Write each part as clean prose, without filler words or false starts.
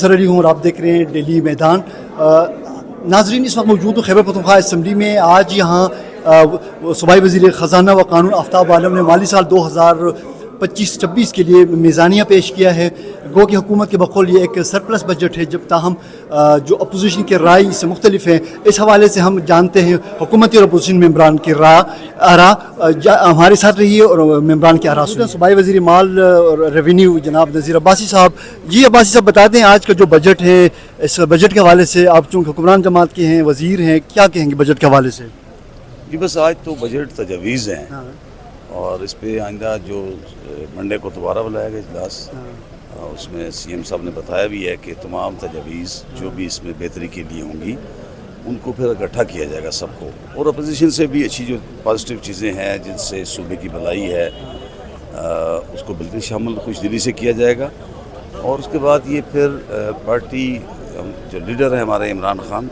Sir Ali हूँ और आप देख रहे हैं डेली मैदान। नाजरीन, इस वक्त मौजूद हूँ खैबर पख्तूनख्वा असम्बली में। आज यहाँ सूबाई वज़ीर ख़जाना व कानून आफ्ताब आलम ने माली साल 2025-26 के लिए मीज़ानिया पेश किया है। गो कि हुकूमत के बकौल ये एक सरप्लस बजट है, जब ताहम जो अपोजिशन के राय इससे मुख्तलिफ हैं। इस हवाले से हम जानते हैं हुकूमती और अपोजिशन मेम्बरान की आरा हमारे साथ रही है और मेम्बरान की आरा सुनिए। सूबाई वज़ीर माल और रेवेन्यू जनाब नज़ीर अब्बासी साहब। जी अब्बासी साहब, बता दें आज का जो बजट है, इस बजट के हवाले से आप चूँकि हुक्मरान जमात के हैं, वज़ीर हैं, क्या कहेंगे बजट के हवाले से? जी बस आज तो बजट तजवीज़ हैं। हाँ। और इस पे आइंदा जो मंडे को दोबारा बुलाया गया इजलास, उसमें सीएम साहब ने बताया भी है कि तमाम तजवीज़ जो भी इसमें बेहतरी के लिए होंगी उनको फिर इकट्ठा किया जाएगा सबको, और अपोजिशन से भी अच्छी जो पॉजिटिव चीज़ें हैं जिनसे सूबे की भलाई है उसको बिल्कुल शामिल खुशदिली से किया जाएगा। और उसके बाद ये फिर पार्टी जो लीडर है हमारे इमरान खान,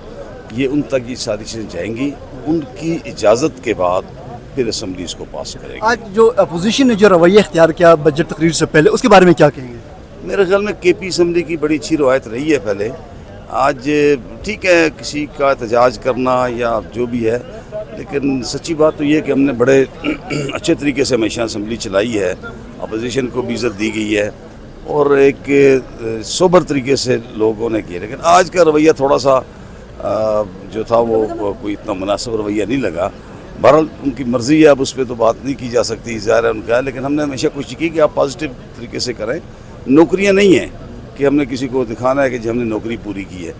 ये उन तक ये सारी चीज़ें जाएंगी, उनकी इजाज़त के बाद फिर असम्बली इसको पास करेगी। आज जो अपोजिशन ने जो रवैया इख्तियार किया बजट तकरीर से पहले, उसके बारे में क्या कहेंगे? मेरे ख्याल में केपी असम्बली की बड़ी अच्छी रवायत रही है पहले। आज ठीक है किसी का एहतजाज करना या जो भी है, लेकिन सच्ची बात तो ये कि हमने बड़े अच्छे तरीके से हमेशा असम्बली चलाई है, अपोजिशन को भी इज़्ज़त दी गई है और एक सोबर तरीके से लोगों ने किया। लेकिन आज का रवैया थोड़ा सा जो था वो कोई इतना मुनासिब रवैया नहीं लगा। बहरहाल उनकी मर्ज़ी है, अब उस पर तो बात नहीं की जा सकती, ज़ाहिर है उनका है। लेकिन हमने हमेशा कोशिश की कि आप पॉजिटिव तरीके से करें। नौकरियां नहीं हैं कि हमने किसी को दिखाना है कि जी हमने नौकरी पूरी की है।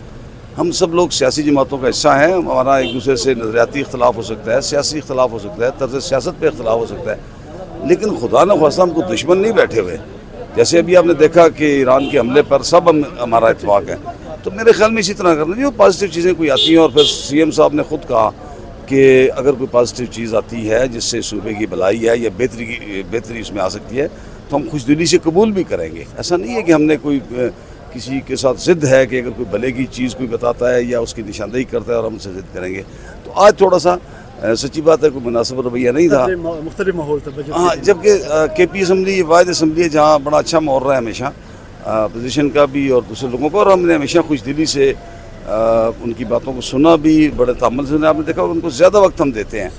हम सब लोग सियासी जमातों का हिस्सा हैं। हमारा एक दूसरे से नज़रियाती इख्तलाफ हो सकता है, सियासी इख्तलाफ हो सकता है, तर्ज़ सियासत पर इख्तलाफ हो सकता है, लेकिन खुदा न ख्वास्ता हमको दुश्मन नहीं बैठे हुए। जैसे अभी आपने देखा कि ईरान के हमले पर सब हमारा इत्तेफाक है, तो मेरे ख्याल में इसी तरह करना चाहिए। पॉजिटिव चीज़ें कोई आती हैं और फिर सीएम साहब ने ख़ुद कहा कि अगर कोई पॉजिटिव चीज़ आती है जिससे सूबे की भलाई है या बेहतरी इसमें आ सकती है तो हम खुशदिली से कबूल भी करेंगे। ऐसा नहीं है कि हमने कोई किसी के साथ ज़िद है कि अगर कोई भले की चीज़ कोई बताता है या उसकी निशानदेही करता है और हम उससे ज़िद करेंगे। तो आज थोड़ा सा सच्ची बात है कोई मुनासिब रवैया नहीं था, मुख्तलिफ माहौल था। हाँ, जबकि केपी असम्बली ये वाहिद असम्बली है जहाँ बड़ा अच्छा माहौल रहा है हमेशा अपोजिशन का भी और दूसरे लोगों को, और हमने हमेशा खुशदिली से उनकी बातों को सुना भी, बड़े तामुल से आपने देखा उनको ज़्यादा वक्त हम देते हैं।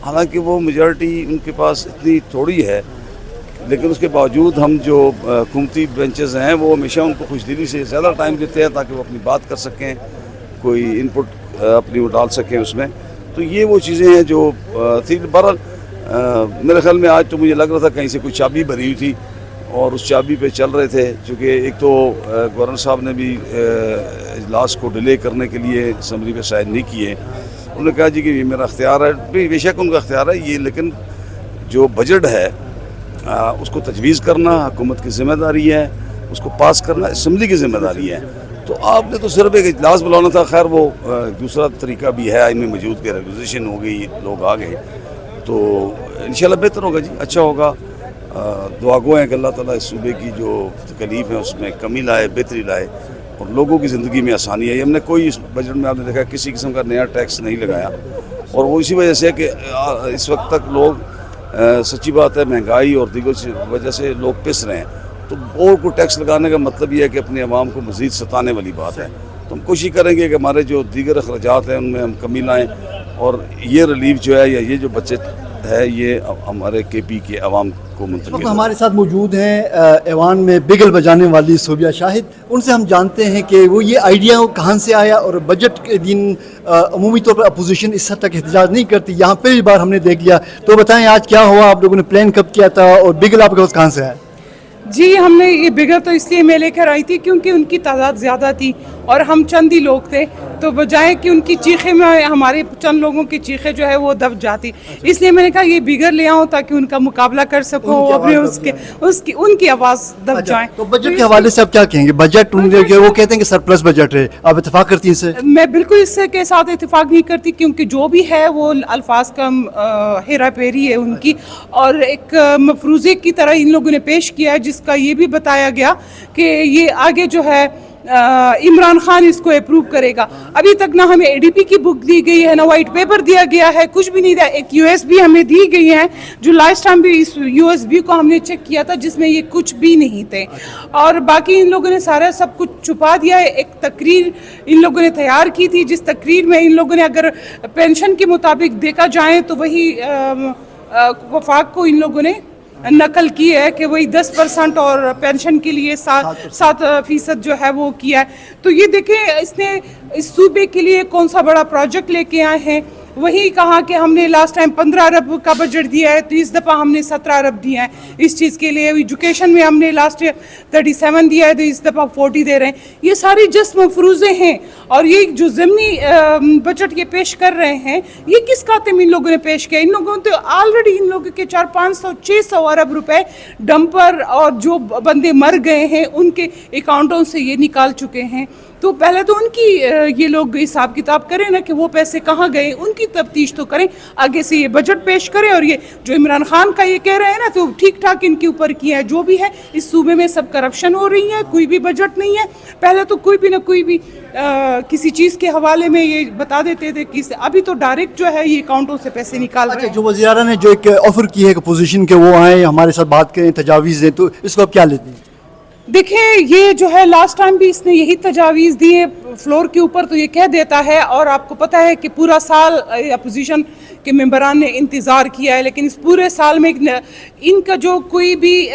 हालांकि वो मेजॉरिटी उनके पास इतनी थोड़ी है, लेकिन उसके बावजूद हम जो हुकूमती बेंचेस हैं वो हमेशा उनको खुशदिली से ज़्यादा टाइम देते हैं ताकि वो अपनी बात कर सकें, कोई इनपुट अपनी वो डाल सकें उसमें। तो ये वो चीज़ें हैं जो थी। बहरहाल मेरे ख्याल में आज तो मुझे लग रहा था कहीं से कोई चाबी भरी हुई थी और उस चाबी पे चल रहे थे, चूँकि एक तो गवर्नर साहब ने भी इजलास को डिले करने के लिए असम्बली पे शायद नहीं किए। उन्होंने कहा जी कि ये मेरा अख्तियार है, बेशक उनका अख्तियार है ये, लेकिन जो बजट है उसको तजवीज़ करना हुकूमत की ज़िम्मेदारी है, उसको पास करना असम्बली की ज़िम्मेदारी है। तो आपने तो सिर्फ एक इजलास बुलाना था। खैर वो दूसरा तरीका भी है, इनमें मौजूद के रेगुलेशन हो गई, लोग आ गए, तो इंशाल्लाह बेहतर होगा जी, अच्छा होगा। दुआ गो हैं कि अल्लाह ताला इस सूबे की जो तकलीफ़ है उसमें कमी लाए, बेहतरी लाए और लोगों की ज़िंदगी में आसानी आई। हमने कोई इस बजट में आपने देखा किसी किस्म का नया टैक्स नहीं लगाया, और वो इसी वजह से कि इस वक्त तक लोग सच्ची बात है महंगाई और दीगर वजह से लोग पिस रहे हैं। तो और को टैक्स लगाने का मतलब ये है कि अपने अवाम को मज़ीद सताने वाली बात है। तो हम कोशिश करेंगे कि हमारे जो दीगर अखराजात हैं उनमें हम कमी लाएँ, और ये रिलीफ जो है या ये जो बचत है ये हमारे केपी के अवाम को मुंतकिल। हमारे साथ मौजूद हैं ऐवान में बिगल बजाने वाली सोबिया शाहिद। उनसे हम जानते हैं कि वो ये आइडिया कहाँ से आया, और बजट के दिन अमूमी तौर पर अपोजिशन इस हद तक एहतजाज नहीं करती, यहाँ पहली बार हमने देख लिया। तो बताएं आज क्या हुआ, आप लोगों ने प्लान कब किया था और बिगल आपके पास कहाँ से आया? जी हमने ये बिगल तो इसलिए मैं लेकर आई थी क्योंकि उनकी तादाद ज़्यादा थी और हम चंद ही लोग थे, तो बजाय कि उनकी चीखें में हमारे चंद लोगों की चीखें जो है वो दब जाती, इसलिए मैंने कहा ये बिगर ले आऊँ ताकि उनका मुकाबला कर सकूँ, अपने उनकी आवाज़ दब जाए। तो बजट के हवाले से आप क्या कहेंगे? बजट वो कहते हैं कि सरप्लस बजट है, आप इत्तेफाक करती हैं इससे? मैं बिल्कुल इससे के साथ इत्तेफाक नहीं करती, क्योंकि जो भी है वो अल्फाज का हेरा फेरी है उनकी, और एक मफरूज़े की तरह इन लोगों ने पेश किया है जिसका ये भी बताया गया कि ये आगे जो है इमरान खान इसको अप्रूव करेगा। अभी तक ना हमें एडीपी की बुक दी गई है, ना वाइट पेपर दिया गया है, कुछ भी नहीं दिया। एक यूएसबी हमें दी गई है, जो लास्ट टाइम भी इस यूएसबी को हमने चेक किया था जिसमें ये कुछ भी नहीं थे, और बाकी इन लोगों ने सारा सब कुछ छुपा दिया है। एक तकरीर इन लोगों ने तैयार की थी, जिस तकरीर में इन लोगों ने अगर पेंशन के मुताबिक देखा जाए तो वही वफाक को इन लोगों ने नकल की है कि वही 10% और पेंशन के लिए 7% जो है वो किया है। तो ये देखें, इसने इस सूबे के लिए कौन सा बड़ा प्रोजेक्ट लेके आए हैं। वही कहा कि हमने लास्ट टाइम 15 अरब का बजट दिया है, तो इस दफ़ा हमने 17 अरब दिया है इस चीज़ के लिए। एजुकेशन में हमने लास्ट ईयर 37 दिया है, तो इस दफ़ा 40 दे रहे हैं। ये सारी जस्ट मफरूज़े हैं, और ये जो ज़मीनी बजट ये पेश कर रहे हैं, ये किस खाते में इन लोगों ने पेश किया। इन लोगों ने तो ऑलरेडी इन लोगों के 400-500-600 अरब रुपए डंपर और जो बंदे मर गए हैं उनके अकाउंटों से ये निकाल चुके हैं। तो पहले तो उनकी ये लोग हिसाब किताब करें ना कि वो पैसे कहाँ गए, उनकी तफ्तीश तो करें, आगे से ये बजट पेश करें। और ये जो इमरान खान का ये कह रहे हैं ना, तो ठीक ठाक इनके ऊपर किया है। जो भी है इस सूबे में सब करप्शन हो रही है, कोई भी बजट नहीं है। पहले तो कोई भी ना कोई भी किसी चीज़ के हवाले में ये बता देते थे कि अभी तो डायरेक्ट जो है ये अकाउंटों से पैसे निकाल रहे हैं। जो वज़ीर आला ने जो एक ऑफर की है पोजीशन के, वो आए हमारे साथ बात करें, तजावीज़ दें, तो इसको आप क्या लेते हैं? देखिए, ये जो है लास्ट टाइम भी इसने यही तजावीज़ दिए फ्लोर के ऊपर, तो ये कह देता है। और आपको पता है कि पूरा साल अपोजिशन के मेंबरान ने इंतज़ार किया है, लेकिन इस पूरे साल में इनका जो कोई भी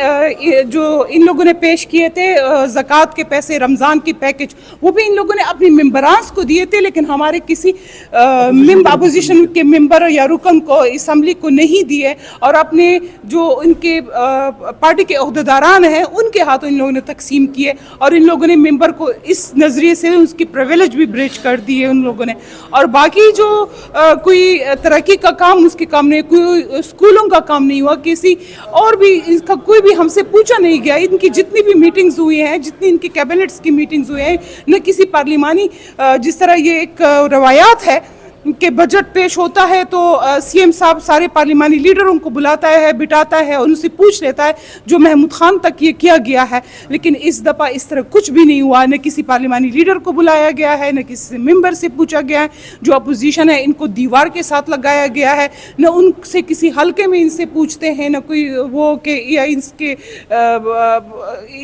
जो इन लोगों ने पेश किए थे ज़कात के पैसे, रमज़ान की पैकेज, वो भी इन लोगों ने अपनी मेंबरान को दिए थे, लेकिन हमारे किसी अपोजिशन के मेंबर या रुकन को, असम्बली को नहीं दिए। और अपने जो इनके पार्टी के अहदेदारान हैं उनके हाथों इन लोगों ने तकसीम किए, और इन लोगों ने मेंबर को इस नज़रिए से उसकी प्रिविलेज भी ब्रेच कर दिए उन लोगों ने। और बाकी जो कोई तरक्की का काम, उसके काम नहीं, कोई स्कूलों का काम नहीं हुआ, किसी और भी इसका कोई भी हमसे पूछा नहीं गया। इनकी जितनी भी मीटिंग्स हुई हैं, जितनी इनकी कैबिनेट्स की मीटिंग्स हुई हैं, न किसी पार्लिमानी, जिस तरह ये एक रवायात है कि बजट पेश होता है तो सीएम साहब सारे पार्लिमानी लीडरों को बुलाता है, बिठाता है और उनसे पूछ लेता है, जो महमूद खान तक ये किया गया है। लेकिन इस दफ़ा इस तरह कुछ भी नहीं हुआ, न किसी पार्लिमानी लीडर को बुलाया गया है, न किसी मेंबर से पूछा गया है। जो अपोजिशन है इनको दीवार के साथ लगाया गया है, न उनसे किसी हल्के में इनसे पूछते हैं, न कोई वो कि या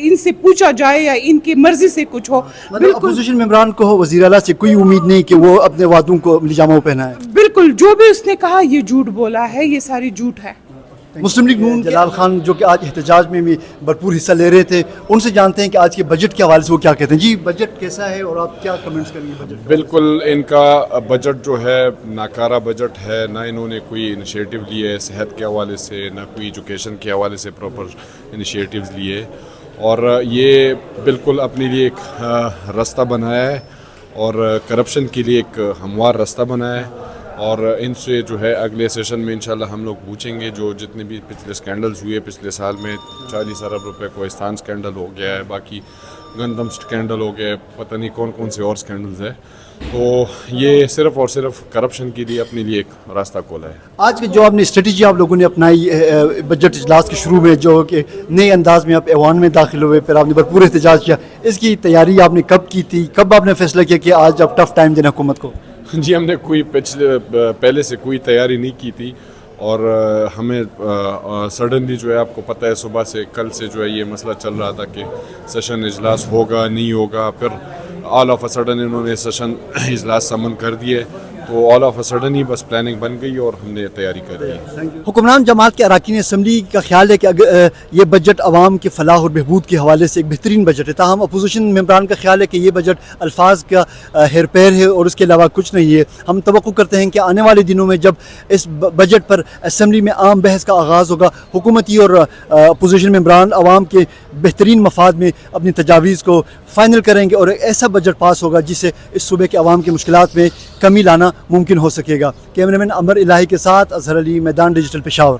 इनसे पूछा जाए या इनकी मर्जी से कुछ हो। मतलब अपोजिशन मेंबरान को वज़ीर आला से कोई उम्मीद नहीं कि वो अपने वादों को पहना है। बिल्कुल, जो भी उसने कहा ये झूठ बोला है, ये सारी झूठ है। मुस्लिम लीग नून जलाल खान जो कि आज एहतजाज में भी भरपूर हिस्सा ले रहे थे, उनसे जानते हैं कि आज के बजट के हवाले से वो क्या कहते हैं। जी, बजट कैसा है और आप क्या कमेंट्स करेंगे बजट? बिल्कुल, इनका बजट जो है नाकारा बजट है। ना इन्होंने कोई इनिशिएटिव लिए सेहत के हवाले से, ना कोई एजुकेशन के हवाले से प्रॉपर इनिशिएटिव्स लिए, और ये बिल्कुल अपने लिए एक रास्ता बनाया है और करप्शन के लिए एक हमवार रास्ता बनाया है। और इनसे जो है अगले सेशन में इंशाल्लाह हम लोग पूछेंगे, जो जितने भी पिछले स्कैंडल्स हुए, पिछले साल में 40 अरब रुपए कोहिस्तान स्कैंडल हो गया है, बाकी गंदम स्कैंडल हो गया, पता नहीं कौन कौन से और स्कैंडल्स है। तो ये सिर्फ और सिर्फ करप्शन के लिए अपने लिए एक रास्ता खोला है। आज के जो आपने स्ट्रेटजी आप लोगों ने अपनाई बजट इजलास के शुरू में, जो कि नए अंदाज में आप ऐवान में दाखिल हुए, फिर आपने भरपूर एहतजाज किया, इसकी तैयारी आपने कब की थी? कब आपने फैसला किया कि आज आप टफ टाइम देना हुकूमत को? जी, हमने कोई पहले से कोई तैयारी नहीं की थी, और हमें सडनली जो है, आपको पता है सुबह से कल से जो है ये मसला चल रहा था कि सेशन इजलास होगा नहीं होगा। फिर ऑल ऑफ अ सडन इन्होंने सेशन इजलास समन कर दिए, तो ऑल ऑफ अ सडन ही बस प्लानिंग बन गई और हमने तैयारी कर ली। हुक्मरान जमात के अरकान असम्बली का ख्याल है कि अगर ये बजट अवाम के फलाह और बहबूद के हवाले से एक बेहतरीन बजट है, ताहम अपोजिशन मेंबरान का ख्याल है कि ये बजट अल्फाज का हेर पैर है और उसके अलावा कुछ नहीं है। हम तवक्को करते हैं कि आने वाले दिनों में जब इस बजट पर असम्बली में आम बहस का आगाज़ होगा, हुकूमती और अपोजिशन मेंबरान अवाम के बेहतरीन मफाद में अपनी तजावीज़ को फ़ाइनल करेंगे और ऐसा बजट पास होगा जिससे इस सूबे के अवाम की मुश्किलात में कमी लाना मुमकिन हो सकेगा। कैमरामैन अमर इलाही के साथ अजहर अली, मैदान डिजिटल, पेशावर।